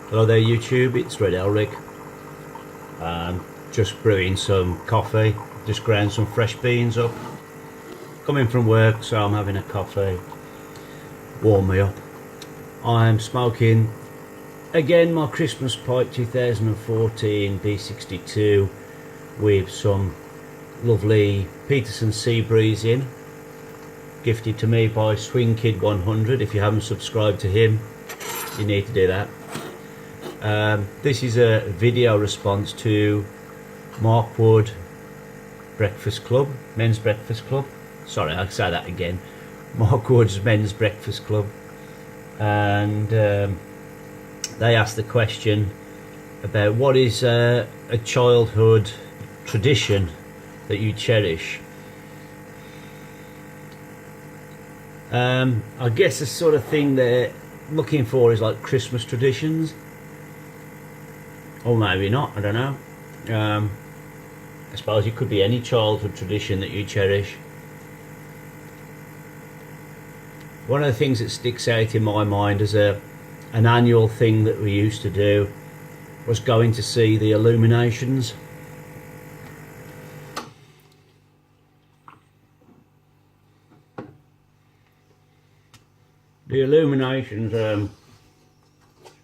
Hello there YouTube, it's Red Elric. Just brewing some coffee, just ground some fresh beans up. Coming from work, so I'm having a coffee, warm me up. I'm smoking again my Christmas pipe 2014 B62 with some lovely Peterson Sea Breeze in, gifted to me by Swing Kid 100. If you haven't subscribed to him, you need to do that. This is a video response to Markwood Breakfast Club, Men's Breakfast Club. Sorry, I'll say that again. Markwood's Men's Breakfast Club. And they asked the question about what is a childhood tradition that you cherish. I guess the sort of thing they're looking for is like Christmas traditions. Or maybe not, I don't know. I suppose it could be any childhood tradition that you cherish. One of the things that sticks out in my mind as an annual thing that we used to do was going to see the illuminations. The illuminations,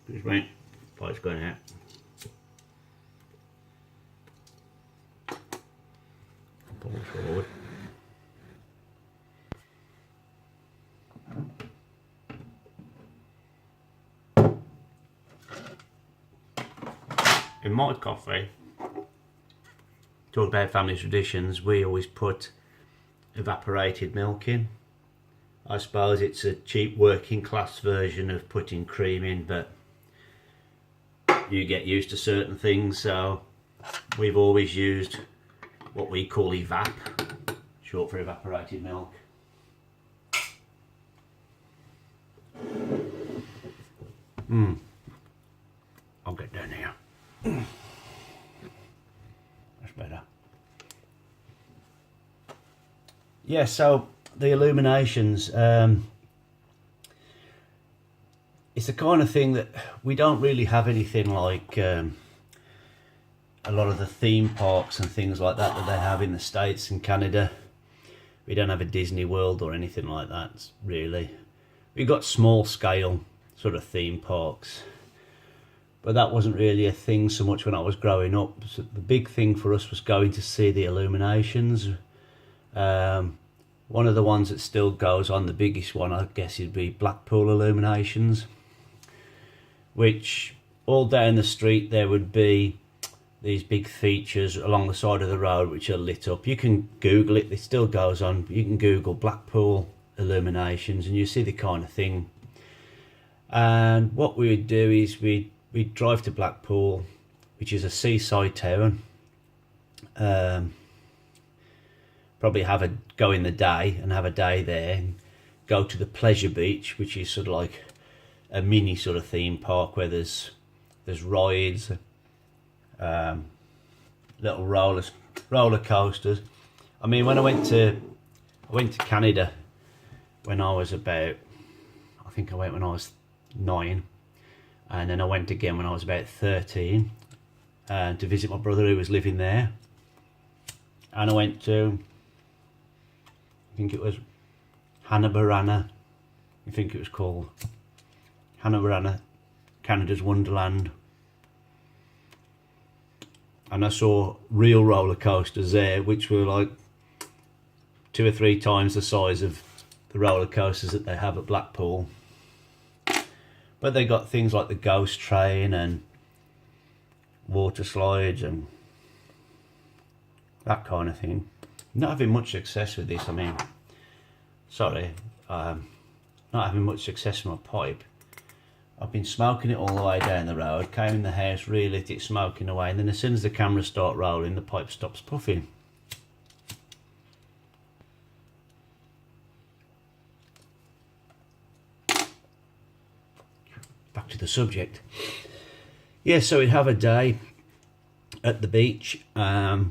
excuse me, light's going out. Pull this forward. In my coffee, talk about family traditions, we always put evaporated milk in. I suppose it's a cheap working class version of putting cream in, but you get used to certain things, so we've always used what we call evap, short for evaporated milk. I'll get down here. That's better. Yeah, so the illuminations, it's the kind of thing that we don't really have anything like a lot of the theme parks and things like that that they have in the States and Canada. We don't have a Disney World or anything like that, really. We've got small scale sort of theme parks, but that wasn't really a thing so much when I was growing up. So the big thing for us was going to see the illuminations. One of the ones that still goes on, the biggest one I guess would be Blackpool illuminations, which all down the street there would be these big features along the side of the road which are lit up. You can Google it, it still goes on. You can Google Blackpool illuminations and you see the kind of thing. And what we would do is we'd drive to Blackpool, which is a seaside town. Probably go in the day and have a day there, and go to the pleasure beach, which is sort of like a mini sort of theme park where there's rides, little roller coasters. I mean, when I went to Canada when I was about, I think I went when I was 9, and then I went again when I was about 13 to visit my brother who was living there. And I went to, I think it was Hanna-Barana, I think it was called Hanna-Barana, Canada's Wonderland. And I saw real roller coasters there, which were like 2 or 3 times the size of the roller coasters that they have at Blackpool. But they got things like the ghost train and water slides and that kind of thing. Not having much success with this. I mean, sorry, not having much success with my pipe. I've been smoking it all the way down the road, came in the house, relit it, smoking away, and then as soon as the cameras start rolling, the pipe stops puffing. Back to the subject. Yeah, so we'd have a day at the beach, perhaps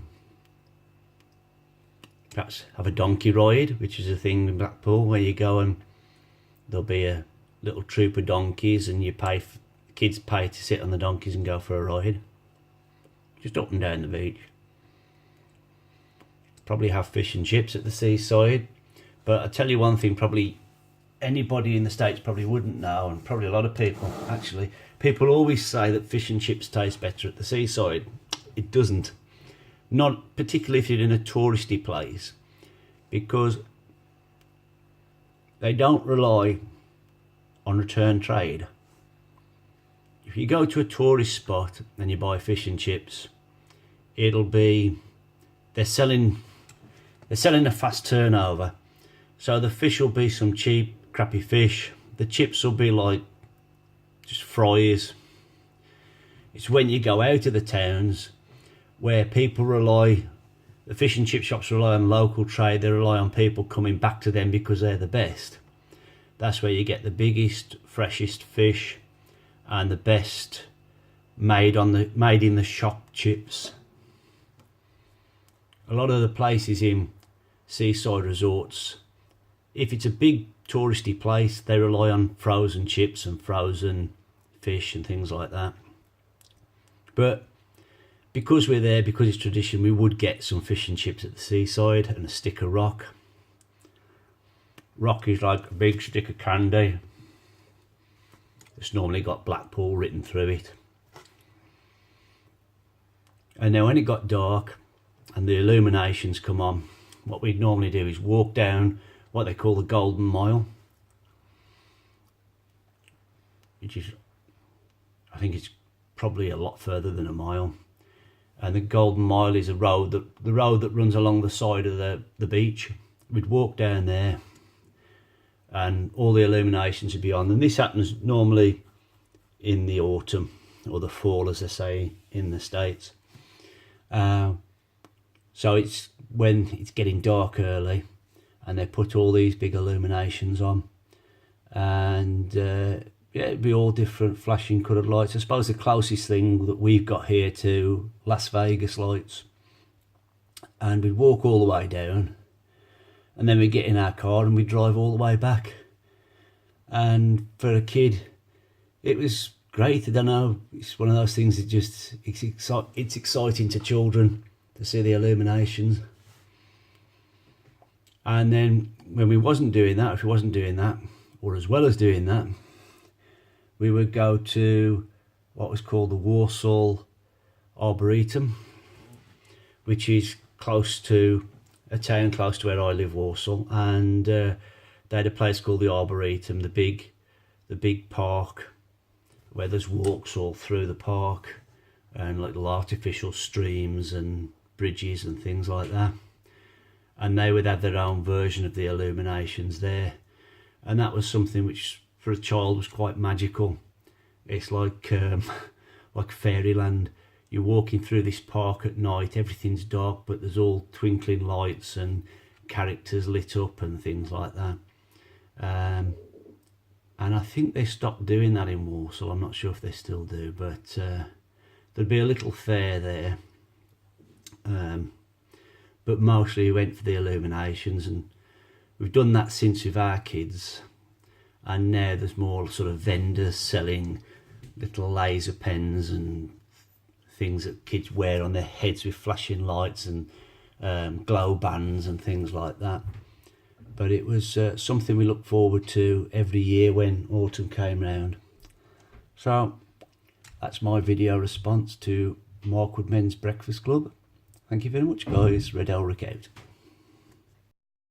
have a donkey ride, which is a thing in Blackpool where you go and there'll be a little troop of donkeys and you pay kids pay to sit on the donkeys and go for a ride, just up and down the beach. Probably have fish and chips at the seaside. But I tell you one thing, probably anybody in the States probably wouldn't know, and probably a lot of people actually, people always say that fish and chips taste better at the seaside. It doesn't. Not particularly if you're in a touristy place, because they don't rely on return trade. If you go to a tourist spot and you buy fish and chips, it'll be, they're selling a fast turnover. So the fish will be some cheap, crappy fish. The chips will be like just fries. It's when you go out of the towns where people rely, the fish and chip shops rely on local trade, they rely on people coming back to them because they're the best. That's where you get the biggest, freshest fish and the best made in the shop chips. A lot of the places in seaside resorts, if it's a big touristy place, they rely on frozen chips and frozen fish and things like that. But because we're there, because it's tradition, we would get some fish and chips at the seaside and a stick of rock. Rock is like a big stick of candy. It's normally got Blackpool written through it. And now when it got dark and the illuminations come on, what we'd normally do is walk down what they call the Golden Mile, which is, I think it's probably a lot further than a mile. And the Golden Mile is the road that runs along the side of the beach. We'd walk down there and all the illuminations would be on. And this happens normally in the autumn, or the fall as they say in the States. So it's when it's getting dark early and they put all these big illuminations on. And yeah, it'd be all different flashing coloured lights. I suppose the closest thing that we've got here to Las Vegas lights. And we'd walk all the way down and then we'd get in our car and we'd drive all the way back. And for a kid, it was great. I don't know, it's one of those things that just, it's exciting to children to see the illuminations. And then when we wasn't doing that, if we wasn't doing that, or as well as doing that, we would go to what was called the Walsall Arboretum, which is close to a town close to where I live, Walsall, and they had a place called the Arboretum, the big park where there's walks all through the park and little artificial streams and bridges and things like that. And they would have their own version of the illuminations there, and that was something which for a child was quite magical. It's like fairyland. You're walking through this park at night, everything's dark, but there's all twinkling lights and characters lit up and things like that. And I think they stopped doing that in Walsall. I'm not sure if they still do, but there'd be a little fair there. But mostly we went for the illuminations, and we've done that since with our kids. And now there's more sort of vendors selling little laser pens and things that kids wear on their heads with flashing lights and glow bands and things like that. But it was something we looked forward to every year when autumn came round. So that's my video response to Markwood Men's Breakfast Club. Thank you very much, guys. Red Elric out.